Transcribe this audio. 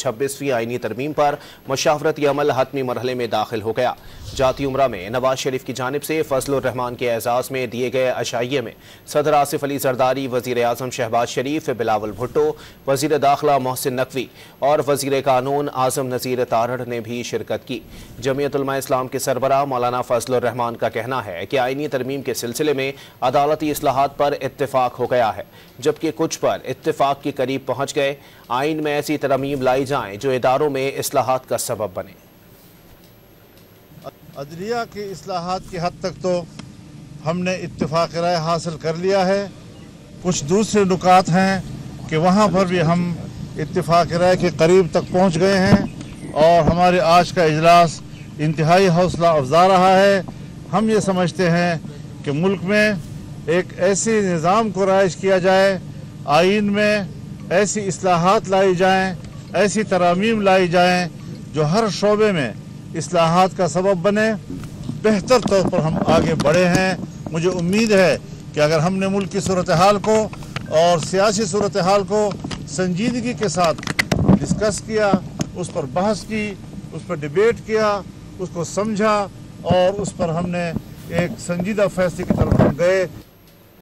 26वीं आईनी तरमीम पर मशावरती अमल हतमी मरहले में दाखिल हो गया। जाती उम्रा में नवाज शरीफ की जानिब से फजल रहमान के एजाज़ में दिए गए अशाइये में सदर आसिफ अली जरदारी, वज़ीर आज़म शहबाज शरीफ, बिलावल भुट्टो, वज़ीर दाखिला मोहसिन नकवी और वज़ीर कानून आज़म नज़ीर तारड़ ने भी शिरकत की। जमीयत उलमा इस्लाम के सरबराह मौलाना फजल रहमान का कहना है कि आईनी तरमीम के सिलसिले में अदालती इस्लाहात पर इत्तेफाक हो गया है, जबकि कुछ पर इत्तेफाक के करीब पहुँच गए। आइन में ऐसी तरमीम लाई जाएँ जो इदारों में इस्लाहात का सबब बने। अदलिया की इस्लाहात की हद तक तो हमने इत्तेफाक राय हासिल कर लिया है। कुछ दूसरे नुकात हैं कि वहाँ पर भी हम इत्तेफाक राय के करीब तक पहुँच गए हैं और हमारे आज का इजलास इंतहाई हौसला अफजा रहा है। हम ये समझते हैं कि मुल्क में एक ऐसे निज़ाम को राइज किया जाए, आइन में ऐसी इस्लाहात लाई जाएँ, ऐसी तरामीम लाई जाएँ जो हर शोबे में इस्लाहात का सबब बने। बेहतर तौर पर हम आगे बढ़े हैं। मुझे उम्मीद है कि अगर हमने मुल्क की सूरत हाल को और सियासी सूरत हाल को संजीदगी के साथ डिस्कस किया, उस पर बहस की, उस पर डिबेट किया, उसको समझा और उस पर हमने एक संजीदा फैसले की तरफ हम गए।